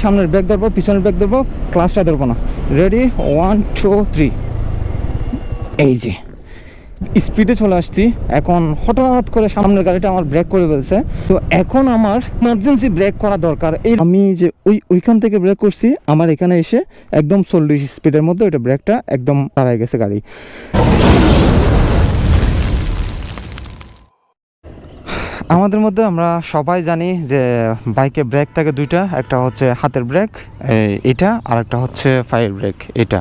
সামনের ব্রেক ধরবো, পিছনের ব্রেক ধরবো, ক্লাসটা ধরবো না। রেডি, 1 2 3। এই যে স্পিডে চলে আসছি। এখন হঠাৎ করে সামনের গাড়িটা আমার ব্রেক করে ফেলছে। তো এখন আমার ইমার্জেন্সি ব্রেক করা দরকার। এই আমি যে ওইখান থেকে ব্রেক করছি, আমার এখানে এসে একদম 40 স্পিডের মধ্যে ওইটা ব্রেকটা একদম দাঁড়ায় গেছে গাড়ি। আমাদের মধ্যে আমরা সবাই জানি যে বাইকে ব্রেক থাকে দুইটা, একটা হচ্ছে হাতের ব্রেক এটা, আর একটা হচ্ছে পায়ের ব্রেক এটা।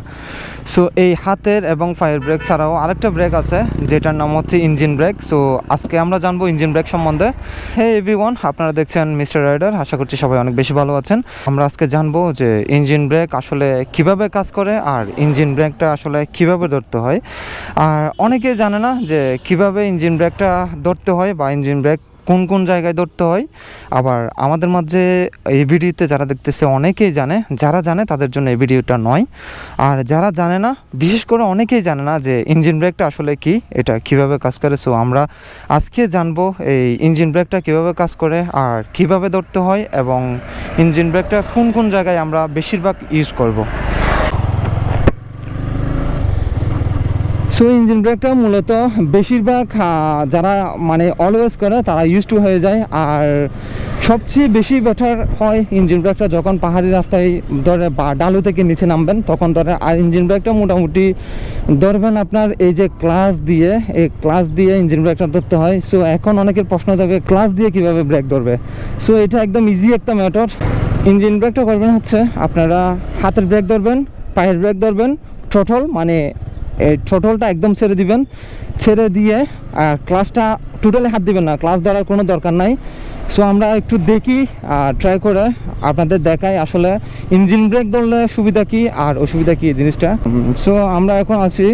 সো এই হাতের এবং পায়ের ব্রেক ছাড়াও আরেকটা ব্রেক আছে যেটার নাম হচ্ছে ইঞ্জিন ব্রেক। সো আজকে আমরা জানবো ইঞ্জিন ব্রেক সম্বন্ধে। হে এভরিওয়ান, আপনারা দেখছেন মিস্টার রাইডার, আশা করছি সবাই অনেক বেশি ভালো আছেন। আমরা আজকে জানবো যে ইঞ্জিন ব্রেক আসলে কিভাবে কাজ করে আর ইঞ্জিন ব্রেকটা আসলে কিভাবে ধরতে হয়। আর অনেকে জানে না যে কিভাবে ইঞ্জিন ব্রেকটা ধরতে হয় বা ইঞ্জিন ব্রেক কোন কোন জায়গায় ধরতে হয়। আবার আমাদের মাঝে এই ভিডিওতে যারা দেখতেছে অনেকেই জানে, যারা জানে তাদের জন্য এই ভিডিওটা নয়। আর যারা জানে না, বিশেষ করে অনেকেই জানে না যে ইঞ্জিন ব্রেকটা আসলে কি, এটা কিভাবে কাজ করে। সো আমরা আজকে জানবো এই ইঞ্জিন ব্রেকটা কিভাবে কাজ করে আর কিভাবে ধরতে হয়, এবং ইঞ্জিন ব্রেকটা কোন কোন জায়গায় আমরা বেশিরভাগ ইউজ করব। সো ইঞ্জিন ব্রেকটা মূলত বেশিরভাগ যারা মানে অলওয়েজ করে তারা ইউজ টু হয়ে যায়। আর সবচেয়ে বেশি বেটার হয় ইঞ্জিন ব্রেকটা যখন পাহাড়ি রাস্তায় ধরে বা ডালু থেকে নিচে নামবেন তখন ধরে। আর ইঞ্জিন ব্রেকটা মোটামুটি ধরবেন আপনার এই যে ক্লাচ দিয়ে, এই ক্লাচ দিয়ে ইঞ্জিন ব্রেকটা ধরতে হয়। সো এখন অনেকের প্রশ্ন থাকে ক্লাচ দিয়ে কিভাবে ব্রেক ধরবে। সো এটা একদম ইজি একটা ম্যাটার। ইঞ্জিন ব্রেকটা করবেন হচ্ছে আপনারা হাতের ব্রেক ধরবেন, পায়ের ব্রেক ধরবেন, থ্রটল মানে এই থ্রটলটা একদম ছেড়ে দিবেন, ছেড়ে দিয়ে আর ক্লাচটা টোটালি হাত দিবেন না, ক্লাচ ধরার কোনো দরকার নাই। সো আমরা একটু দেখি, ট্রাই করে আপনাদের দেখাই আসলে ইঞ্জিন ব্রেক ধরলে সুবিধা কী আর অসুবিধা কী জিনিসটা। সো আমরা এখন আছি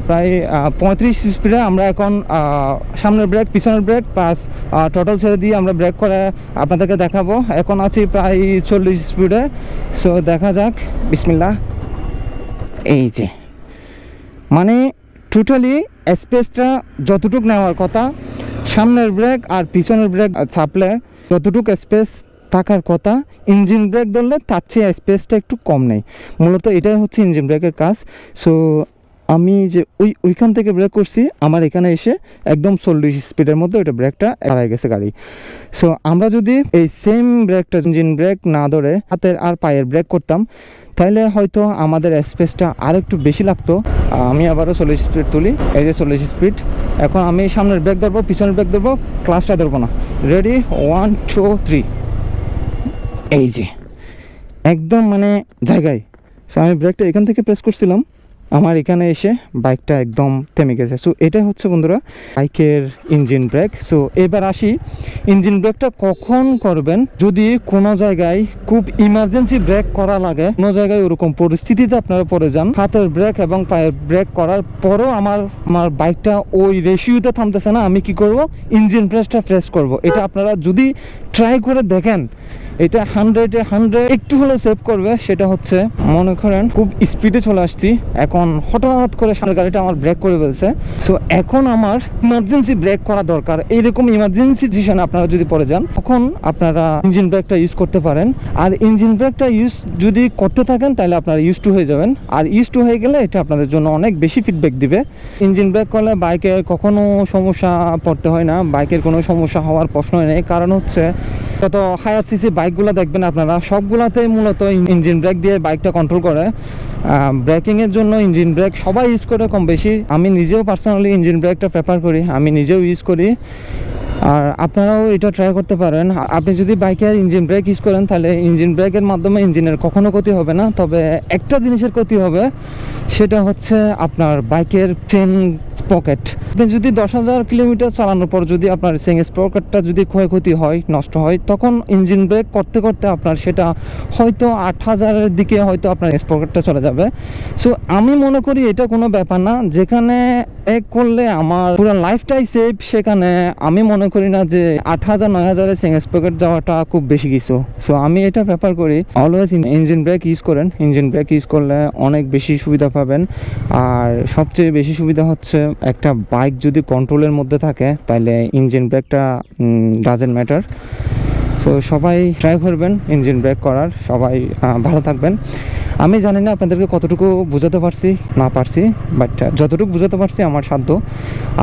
প্রায় 35 স্পিডে। আমরা এখন সামনের ব্রেক, পিছনের ব্রেক প্লাস থ্রটল ছেড়ে দিয়ে আমরা ব্রেক করে আপনাদেরকে দেখাবো। এখন আছি প্রায় 40 স্পিডে। সো দেখা যাক, বিসমিল্লাহ। এই যে মানে টোটালি স্পেসটা যতটুকু নেওয়ার কথা, সামনের ব্রেক আর পিছনের ব্রেক চাপলে যতটুকু স্পেস থাকার কথা, ইঞ্জিন ব্রেক ধরলে তার চেয়ে স্পেসটা একটু কম নেই। মূলত এটাই হচ্ছে ইঞ্জিন ব্রেকের কাজ। সো আমি যে ওইখান থেকে ব্রেক করছি, আমার এখানে এসে একদম 40 স্পিডের মধ্যে ওইটা ব্রেকটা দাঁড়ায় গেছে গাড়ি। সো আমরা যদি এই সেম ব্রেকটা ইঞ্জিন ব্রেক না ধরে হাতের আর পায়ের ব্রেক করতাম তাহলে হয়তো আমাদের স্পেসটা আর একটু বেশি লাগতো। আমি আবারও 40 স্পিড তুলি, এই যে 40 স্পিড। এখন আমি সামনের ব্রেক ধরবো, পিছনের ব্রেক ধরবো, ক্লাচটা ধরবো না। রেডি, 1 2 3। এই যে একদম মানে জায়গায়। সো আমি ব্রেকটা এখান থেকে প্রেস করছিলাম, আমার এখানে এসে বাইকটা একদম থেমে গেছে। সো এটা হচ্ছে বন্ধুরা বাইকের ইঞ্জিন ব্রেক। সো এবার আসি, ইঞ্জিন ব্রেকটা কখন করবেন যদি কোনো জায়গায় খুব ইমার্জেন্সি ব্রেক করা লাগে, কোনো জায়গায় ওরকম পরিস্থিতিতে আপনারা পড়ে যান, হাতের ব্রেক এবং পায়ের ব্রেক করার পরও আমার বাইকটা ওই রেশিওতে থামতেছে না, আমি কি করব, ইঞ্জিন ব্রেকটা প্রেস করব। এটা আপনারা যদি ট্রাই করে দেখেন, এটা 100-এ 100 একটু হলেও সেভ করবে। সেটা হচ্ছে মনে করেন খুব স্পিডে চলে আসছি, এখন হঠাৎ করে সামনের গাড়িটা আমার ব্রেক করে ফেলছে। সো এখন আমার ইমার্জেন্সি ব্রেক করা দরকার। এইরকম ইমার্জেন্সি সিচুয়েশনে আপনারা যদি পড়ে যান তখন আপনারা ইঞ্জিন ব্রেকটা ইউজ করতে পারেন। আর ইঞ্জিন ব্রেকটা ইউজ যদি করতে থাকেন তাহলে আপনারা ইউজ টু হয়ে যাবেন। আর ইউজ টু হয়ে গেলে এটা আপনাদের জন্য অনেক বেশি ফিডব্যাক দিবে। ইঞ্জিন ব্রেক করলে বাইকে কখনো সমস্যা পড়তে হয় না, বাইকের কোনো সমস্যা হওয়ার প্রশ্নই নেই। কারণ হচ্ছে যত হায়ার সিসি বাইকগুলো দেখবেন আপনারা, সবগুলোতেই মূলত ইঞ্জিন ব্রেক দিয়ে বাইকটা কন্ট্রোল করে। ব্রেকিংয়ের জন্য ইঞ্জিন ব্রেক সবাই ইউজ করে কম বেশি। আমি নিজেও পার্সোনালি ইঞ্জিন ব্রেকটা প্রেফার করি, আমি নিজেও ইউজ করি। আর আপনারাও এটা ট্রাই করতে পারেন। আপনি যদি বাইকের ইঞ্জিন ব্রেক ইউজ করেন তাহলে ইঞ্জিন ব্রেকের মাধ্যমে ইঞ্জিনের কখনো ক্ষতি হবে না। তবে একটা জিনিসের ক্ষতি হবে, সেটা হচ্ছে আপনার বাইকের চেন স্প্রকেট। আপনি যদি 10,000 কিলোমিটার চালানোর পর যদি আপনার চেন স্প্রকেটটা যদি ক্ষয়ক্ষতি হয়, নষ্ট হয়, তখন ইঞ্জিন ব্রেক করতে করতে আপনার সেটা হয়তো 8,000-এর দিকে হয়তো আপনার স্প্রকেটটা চলে যাবে। সো আমি মনে করি এটা কোনো ব্যাপার না। যেখানে ব্রেক করলে আমার পুরো লাইফটাই সেফ, সেখানে আমি মনে করি না যে 8,000-9,000-এর চেন স্প্রকেট যাওয়াটা খুব বেশি কিছু। সো আমি এটা প্রেফার করি অলওয়েজ ইঞ্জিন ব্রেক ইউজ করেন। ইঞ্জিন ব্রেক ইউজ করলে অনেক বেশি সুবিধা পাবেন। আর সবচেয়ে বেশি সুবিধা হচ্ছে একটা বাইক যদি কন্ট্রোলের মধ্যে থাকে তাহলে ইঞ্জিন ব্রেকটা ডাজেন্ট ম্যাটার। সো তো সবাই ট্রাই করবেন ইঞ্জিন ব্রেক করার, সবাই ভালো থাকবেন। আমি জানি না আপনাদেরকে কতটুকু বোঝাতে পারছি না পারছি, বাট যতটুকু বোঝাতে পারছি আমার সাধ্য।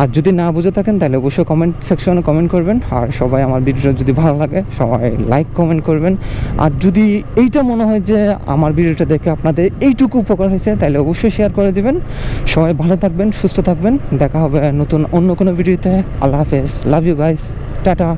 আর যদি না বুঝে থাকেন তাহলে অবশ্যই কমেন্ট সেকশনে কমেন্ট করবেন। আর সবাই আমার ভিডিওটা যদি ভালো লাগে সবাই লাইক কমেন্ট করবেন। আর যদি এইটা মনে হয় যে আমার ভিডিওটা দেখে আপনাদের এইটুকু উপকার হয়েছে তাহলে অবশ্যই শেয়ার করে দিবেন। সবাই ভালো থাকবেন, সুস্থ থাকবেন, দেখা হবে নতুন অন্য কোনো ভিডিওতে। আল্লাহ হাফেজ, লাভ ইউ গাইস, টাটা।